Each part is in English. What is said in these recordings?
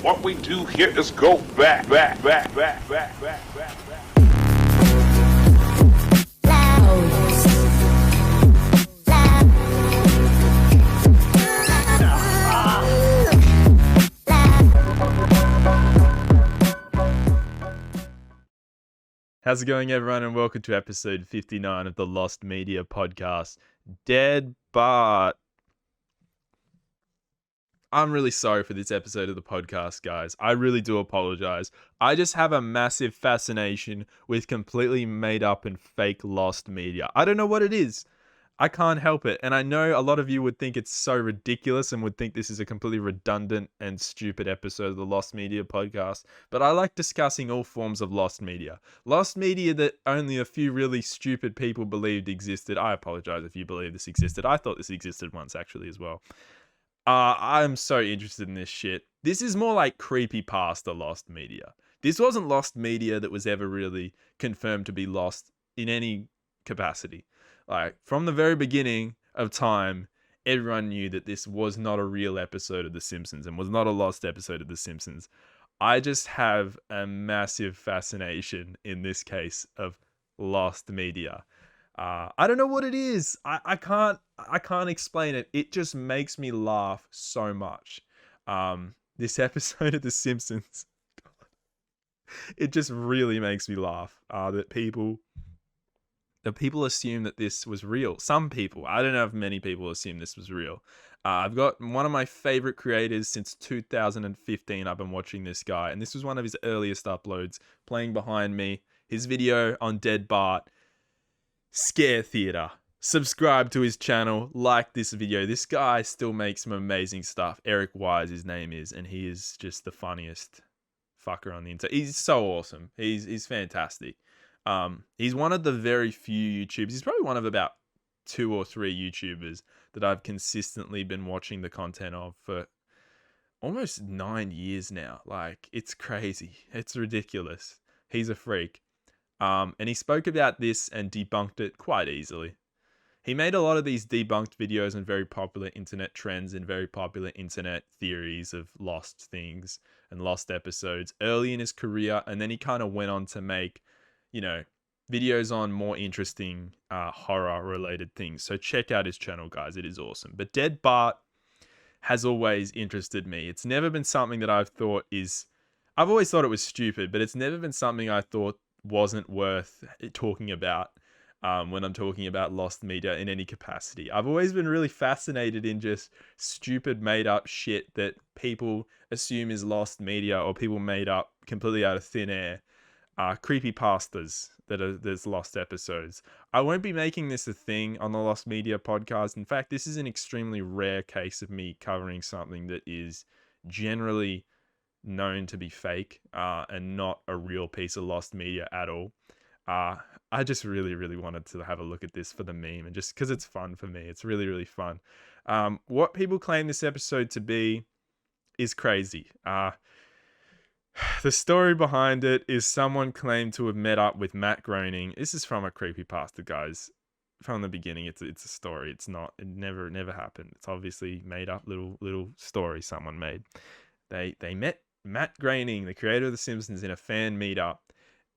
What we do here is go back. How's it going, everyone, and welcome to episode 59 of the Lost Media podcast. Dead Bart. I'm really sorry for this episode of the podcast, guys. I really do apologize. I just have a massive fascination with completely made up and fake lost media. I don't know what it is. I can't help it. And I know a lot of you would think it's so ridiculous and would think this is a completely redundant and stupid episode of the Lost Media podcast. But I like discussing all forms of lost media. Lost media that only a few really stupid people believed existed. I apologize if you believe this existed. I thought this existed once, actually, as well. I'm so interested in this shit. This is more like creepypasta lost media. This wasn't lost media that was ever really confirmed to be lost in any capacity. Like, from the very beginning of time, everyone knew that this was not a real episode of The Simpsons and was not a lost episode of The Simpsons. I just have a massive fascination in this case of lost media. I don't know what it is. I can't explain it. It just makes me laugh so much. This episode of The Simpsons, it just really makes me laugh. That people assume that this was real. Some people, I don't know if many people assume this was real. I've got one of my favorite creators since 2015. I've been watching this guy, and this was one of his earliest uploads. Playing behind me, his video on Dead Bart. Scare Theater. Subscribe to his channel, like this video. This guy still makes some amazing stuff. Eric Wise, his name is, and he is just the funniest fucker on the internet. He's so awesome. He's fantastic. He's one of the very few YouTubers. He's probably one of about 2 or 3 YouTubers that I've consistently been watching the content of for almost 9 years now. Like, it's crazy. It's ridiculous. He's a freak. And he spoke about this and debunked it quite easily. He made a lot of these debunked videos on very popular internet trends and very popular internet theories of lost things and lost episodes early in his career. And then he kind of went on to make, videos on more interesting horror related things. So check out his channel, guys. It is awesome. But Dead Bart has always interested me. It's never been something that I've always thought it was stupid, but it's never been something I thought wasn't worth talking about when I'm talking about lost media in any capacity. I've always been really fascinated in just stupid made up shit that people assume is lost media or people made up completely out of thin air. Creepypastas there's lost episodes. I won't be making this a thing on the Lost Media podcast. In fact, this is an extremely rare case of me covering something that is generally known to be fake and not a real piece of lost media at all. I just really, really wanted to have a look at this for the meme and just because it's fun for me. It's really, really fun. What people claim this episode to be is crazy. The story behind it is someone claimed to have met up with Matt Groening. This is from a creepypasta, guys. From the beginning, it's a story. It never happened. It's obviously made up little story someone made. They met Matt Groening, the creator of The Simpsons, in a fan meetup,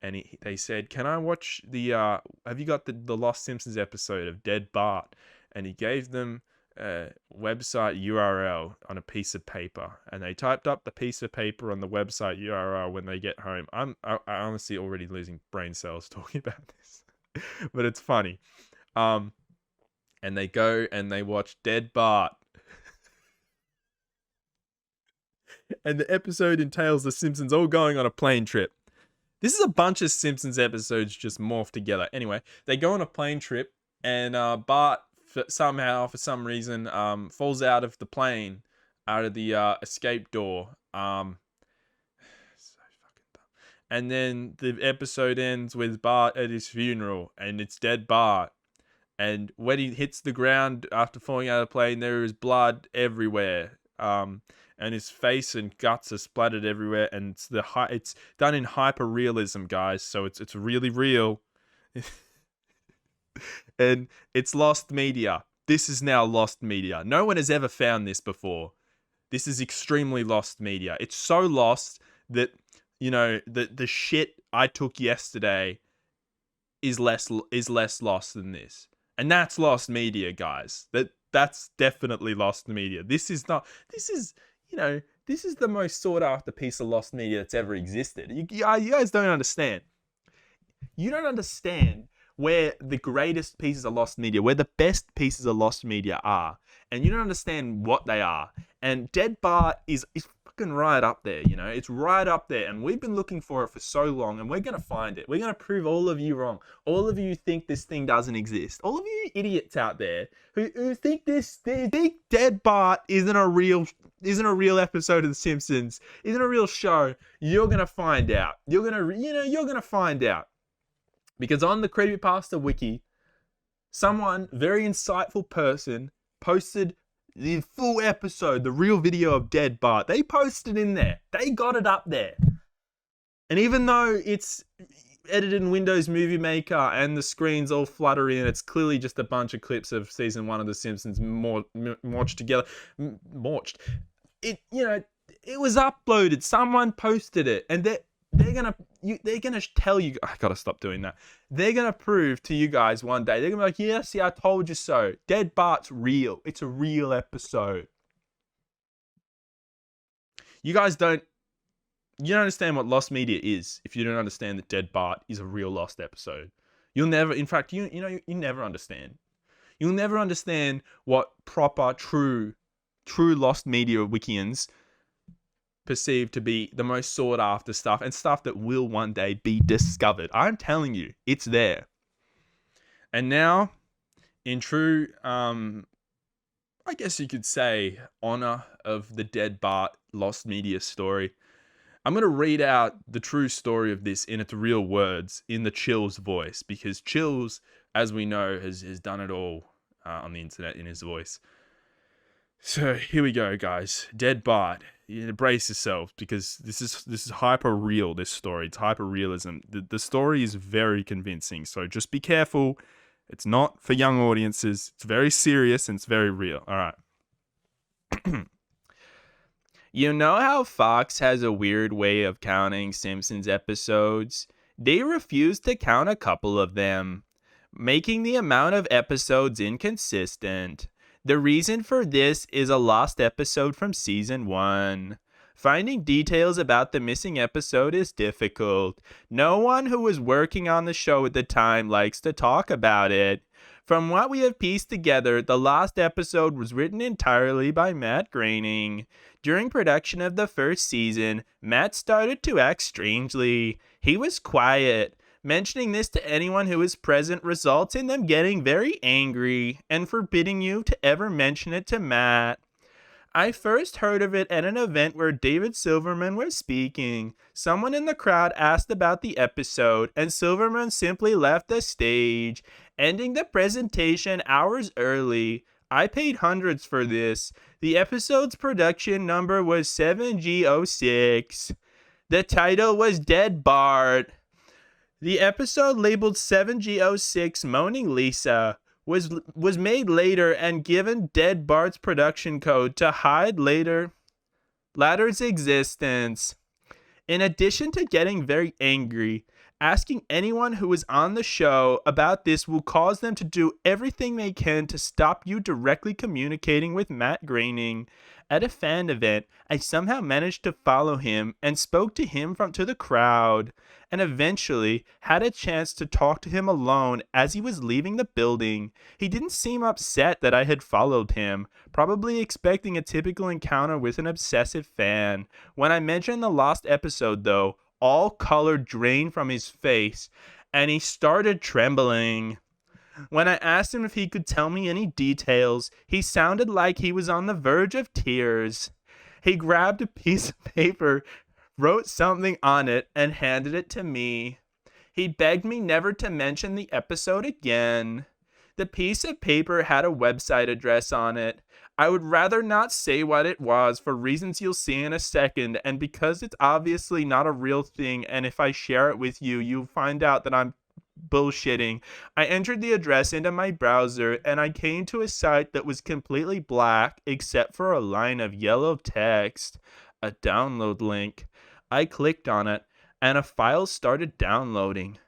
and they said, "Can I watch have you got the Lost Simpsons episode of Dead Bart?" And he gave them a website URL on a piece of paper, and they typed up the piece of paper on the website URL when they get home. I honestly already losing brain cells talking about this, but it's funny. And they go and they watch Dead Bart. And the episode entails the Simpsons all going on a plane trip. This is a bunch of Simpsons episodes just morphed together. Anyway, they go on a plane trip, and Bart for some reason, falls out of the plane, out of the escape door. So fucking dumb. And then the episode ends with Bart at his funeral, and it's Dead Bart. And when he hits the ground after falling out of the plane, there is blood everywhere. And his face and guts are splattered everywhere, and it's done in hyper realism, guys. So it's really real, and it's lost media. This is now lost media. No one has ever found this before. This is extremely lost media. It's so lost that, you know, the shit I took yesterday is less lost than this. And that's lost media, guys. That's definitely lost media. This is the most sought after piece of lost media that's ever existed. You guys don't understand. You don't understand where the greatest pieces of lost media, where the best pieces of lost media are. And you don't understand what they are. And Dead Bart is fucking right up there, you know? It's right up there. And we've been looking for it for so long, and we're going to find it. We're going to prove all of you wrong. All of you think this thing doesn't exist. All of you idiots out there who think Dead Bart isn't a real episode of The Simpsons, isn't a real show, you're going to find out. You're going to find out. Because on the Creepypasta Wiki, someone, very insightful person, posted the full episode, the real video of Dead Bart. They posted in there. They got it up there. And even though it's edited in Windows Movie Maker and the screen's all fluttery and it's clearly just a bunch of clips of season 1 of The Simpsons morched together, it was uploaded. Someone posted it, and they're gonna tell you. I gotta stop doing that. They're gonna prove to you guys one day. They're gonna be like, "Yeah, see, I told you so. Dead Bart's real. It's a real episode." You don't understand what lost media is if you don't understand that Dead Bart is a real lost episode. You'll never. In fact, you never understand. You'll never understand what proper, true lost media Wikians perceived to be the most sought after stuff, and stuff that will one day be discovered. I'm telling you, it's there. And now, in true, I guess you could say, honor of the Dead Bart lost media story, I'm going to read out the true story of this in its real words, in the Chill's voice, because Chills, as we know, has done it all on the internet in his voice. So here we go, guys. Dead Bart. Brace yourself, because this is hyper real. This story, it's hyper realism. The story is very convincing. So just be careful. It's not for young audiences. It's very serious and it's very real. All right. You know how Fox has a weird way of counting Simpsons episodes? They refuse to count a couple of them, making the amount of episodes inconsistent. The reason for this is a lost episode from season 1. Finding details about the missing episode is difficult. No one who was working on the show at the time likes to talk about it. From what we have pieced together, the lost episode was written entirely by Matt Groening. During production of the first season, Matt started to act strangely. He was quiet. Mentioning this to anyone who is present results in them getting very angry and forbidding you to ever mention it to Matt. I first heard of it at an event where David Silverman was speaking. Someone in the crowd asked about the episode, and Silverman simply left the stage, ending the presentation hours early. I paid hundreds for this. The episode's production number was 7G06. The title was Dead Bart. The episode labeled 7G06 Moaning Lisa was made later and given Dead Bart's production code to hide latter's existence. In addition to getting very angry, asking anyone who is on the show about this will cause them to do everything they can to stop you directly communicating with Matt Groening. At a fan event, I somehow managed to follow him and spoke to him to the crowd, and eventually had a chance to talk to him alone as he was leaving the building. He didn't seem upset that I had followed him, probably expecting a typical encounter with an obsessive fan. When I mentioned the lost episode, though, all color drained from his face, and he started trembling. When I asked him if he could tell me any details, he sounded like he was on the verge of tears. He grabbed a piece of paper, wrote something on it, and handed it to me. He begged me never to mention the episode again. The piece of paper had a website address on it. I would rather not say what it was for reasons you'll see in a second, and because it's obviously not a real thing, and if I share it with you, you'll find out that I'm bullshitting. I entered the address into my browser and I came to a site that was completely black except for a line of yellow text, a download link. I clicked on it and a file started downloading.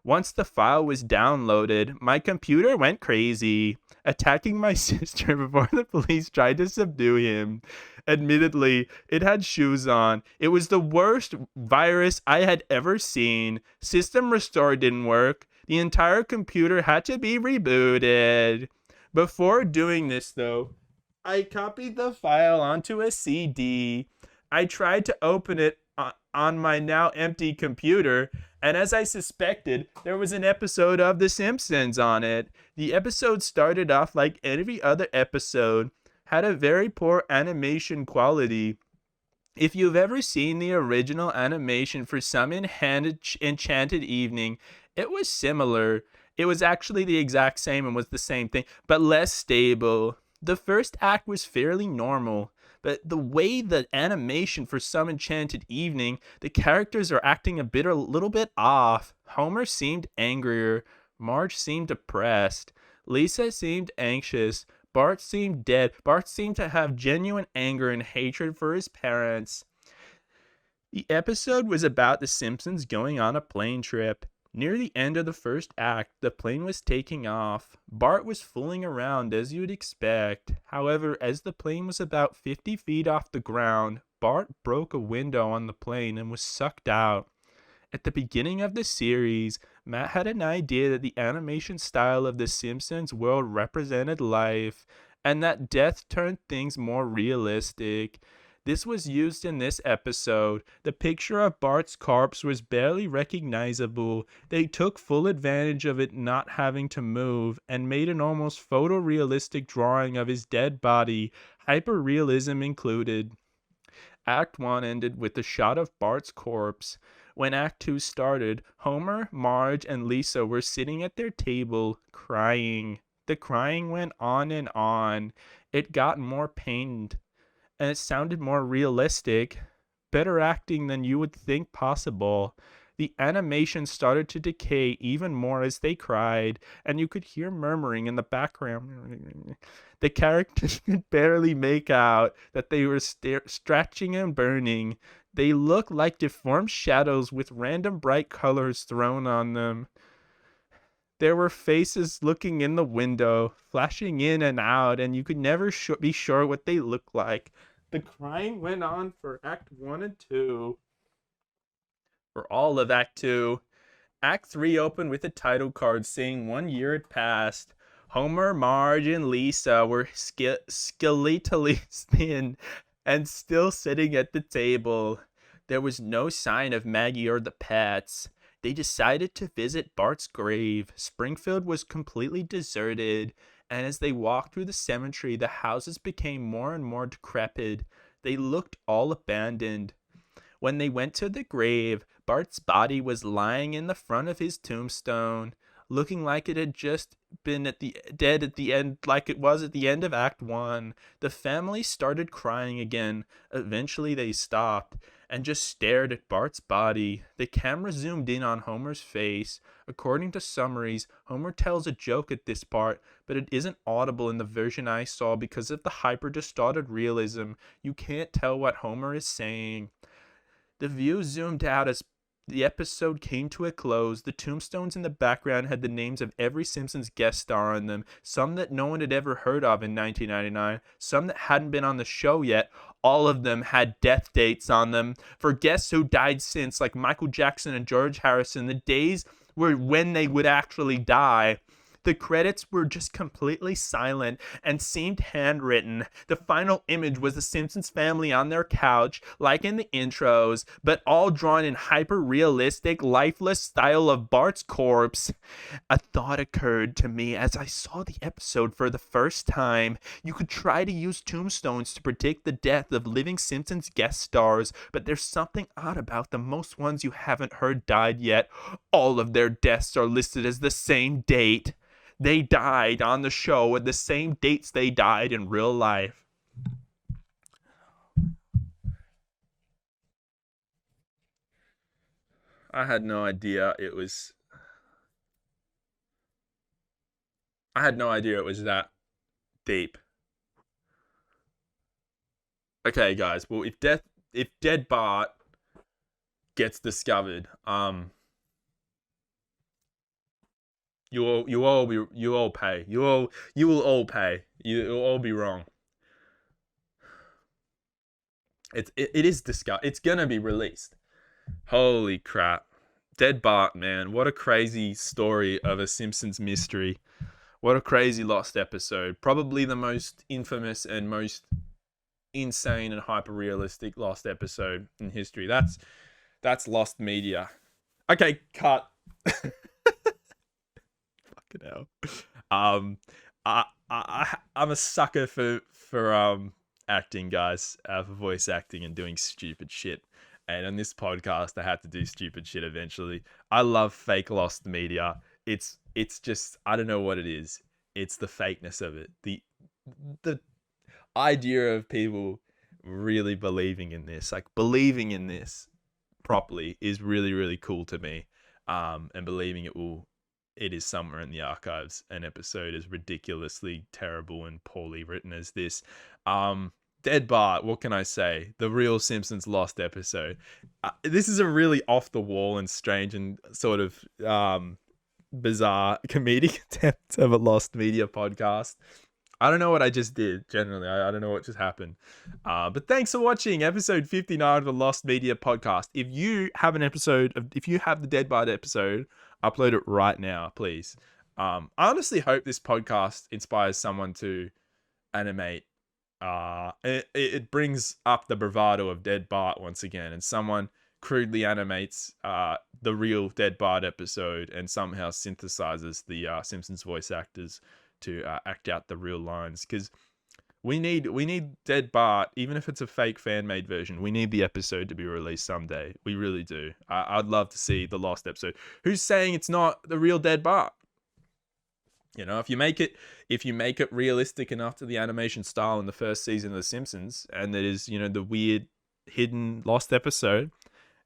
Once the file was downloaded, my computer went crazy, attacking my sister before the police tried to subdue him. Admittedly, it had shoes on. It was the worst virus I had ever seen. System restore didn't work. The entire computer had to be rebooted. Before doing this, though, I copied the file onto a CD. I tried to open it on my now empty computer, and as I suspected, there was an episode of The Simpsons on it. The episode started off like every other episode, had a very poor animation quality. If you've ever seen the original animation for Some Enchanted Evening, it was similar. It was actually the exact same and was the same thing, but less stable. The first act was fairly normal, but the way the animation for Some Enchanted Evening, the characters are acting a little bit off. Homer seemed angrier, Marge seemed depressed, Lisa seemed anxious, Bart seemed dead. Bart seemed to have genuine anger and hatred for his parents. The episode was about the Simpsons going on a plane trip. Near the end of the first act, the plane was taking off. Bart was fooling around as you'd expect. However, as the plane was about 50 feet off the ground, Bart broke a window on the plane and was sucked out. At the beginning of the series, Matt had an idea that the animation style of the Simpsons world represented life, and that death turned things more realistic. This was used in this episode. The picture of Bart's corpse was barely recognizable. They took full advantage of it not having to move and made an almost photorealistic drawing of his dead body, hyperrealism included. Act 1 ended with a shot of Bart's corpse. When Act 2 started, Homer, Marge, and Lisa were sitting at their table, crying. The crying went on and on. It got more pained, and it sounded more realistic. Better acting than you would think possible. The animation started to decay even more as they cried, and you could hear murmuring in the background. The characters could barely make out that they were stretching and burning. They looked like deformed shadows with random bright colors thrown on them. There were faces looking in the window, flashing in and out, and you could never be sure what they looked like. The crying went on for Act 1 and 2. For all of Act 2. Act 3 opened with a title card saying 1 year had passed. Homer, Marge, and Lisa were skeletally thin and still sitting at the table. There was no sign of Maggie or the pets. They decided to visit Bart's grave. Springfield was completely deserted, and as they walked through the cemetery, the houses became more and more decrepit. They looked all abandoned. When they went to the grave, Bart's body was lying in the front of his tombstone, looking like it had just been dead at the end, like it was at the end of Act 1. The family started crying again. Eventually they stopped and just stared at Bart's body. The camera zoomed in on Homer's face. According to summaries, Homer tells a joke at this part, but it isn't audible in the version I saw because of the hyper-distorted realism. You can't tell what Homer is saying. The view zoomed out as the episode came to a close. The tombstones in the background had the names of every Simpsons guest star on them, some that no one had ever heard of in 1999, some that hadn't been on the show yet. All of them had death dates on them. For guests who died since, like Michael Jackson and George Harrison, the days were when they would actually die. The credits were just completely silent and seemed handwritten. The final image was the Simpsons family on their couch, like in the intros, but all drawn in hyper-realistic, lifeless style of Bart's corpse. A thought occurred to me as I saw the episode for the first time. You could try to use tombstones to predict the death of living Simpsons guest stars, but there's something odd about them. Most ones you haven't heard died yet. All of their deaths are listed as the same date. They died on the show at the same dates they died in real life. I had no idea it was I had no idea it was that deep. Okay, guys. Well, if dead Bart gets discovered, you all pay. You will all pay. You'll all be wrong. It is discussed. It's gonna be released. Holy crap. Dead Bart, man. What a crazy story of a Simpsons mystery. What a crazy lost episode. Probably the most infamous and most insane and hyper realistic lost episode in history. That's lost media. Okay, cut. Fucking hell. I'm a sucker for acting, guys, for voice acting and doing stupid shit. And on this podcast, I had to do stupid shit eventually. I love fake lost media. It's just, I don't know what it is. It's the fakeness of it. The idea of people really believing in this, like believing in this properly, is really, really cool to me. And believing it is somewhere in the archives, an episode as ridiculously terrible and poorly written as this. Dead Bart, what can I say? The real Simpsons lost episode. This is a really off the wall and strange and sort of bizarre comedic attempt of a lost media podcast. I don't know what I just did, generally. I don't know what just happened. But thanks for watching episode 59 of the Lost Media podcast. If you have if you have the Dead Bart episode, upload it right now, please. I honestly hope this podcast inspires someone to animate. It brings up the bravado of Dead Bart once again, and someone crudely animates the real Dead Bart episode and somehow synthesizes the Simpsons voice actors to act out the real lines, because we need Dead Bart, even if it's a fake fan-made version. We need the episode to be released someday. We really do. I'd love to see the lost episode. Who's saying it's not the real Dead Bart? You know, if you make it realistic enough to the animation style in the first season of The Simpsons, and that is, you know, the weird hidden lost episode,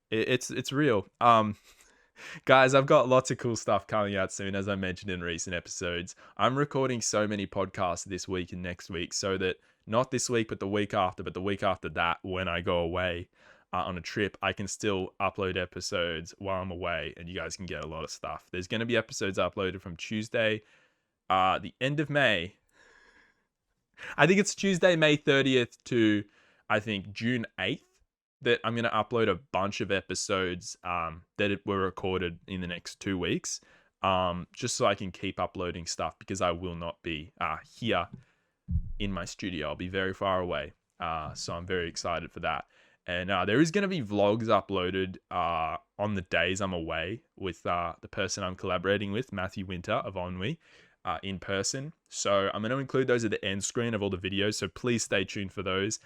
it's real. Guys, I've got lots of cool stuff coming out soon, as I mentioned in recent episodes. I'm recording so many podcasts this week and next week, so that not this week, but the week after that, when I go away on a trip, I can still upload episodes while I'm away, and you guys can get a lot of stuff. There's going to be episodes uploaded from Tuesday, the end of May. I think it's Tuesday, May 30th to, I think, June 8th. That I'm going to upload a bunch of episodes that were recorded in the next 2 weeks, just so I can keep uploading stuff, because I will not be here in my studio. I'll be very far away, so I'm very excited for that. And there is going to be vlogs uploaded on the days I'm away with the person I'm collaborating with, Matthew Winter of Ennui, in person. So I'm going to include those at the end screen of all the videos, so please stay tuned for those.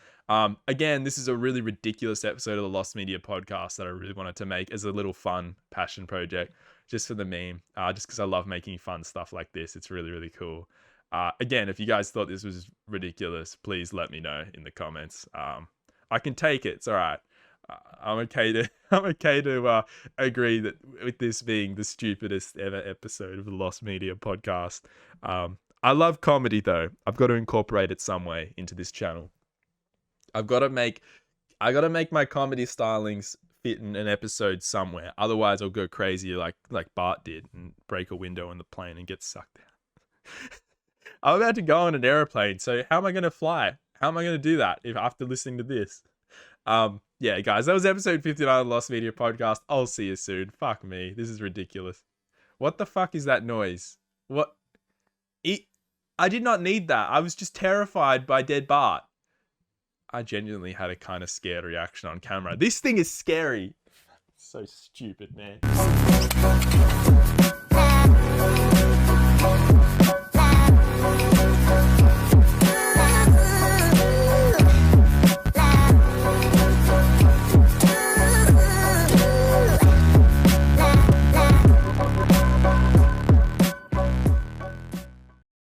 Again, this is a really ridiculous episode of the Lost Media podcast that I really wanted to make as a little fun passion project, just for the meme, just because I love making fun stuff like this. It's really, really cool. Again, if you guys thought this was ridiculous, please let me know in the comments. I can take it. It's all right. I'm okay to agree that with this being the stupidest ever episode of the Lost Media podcast. I love comedy, though. I've got to incorporate it some way into this channel. I got to make my comedy stylings fit in an episode somewhere. Otherwise, I'll go crazy like Bart did and break a window in the plane and get sucked out. I'm about to go on an airplane, so how am I going to fly? How am I going to do that after listening to this? Yeah, guys, that was episode 59 of the Lost Media podcast. I'll see you soon. Fuck me. This is ridiculous. What the fuck is that noise? What? I did not need that. I was just terrified by Dead Bart. I genuinely had a kind of scared reaction on camera. This thing is scary. So stupid, man.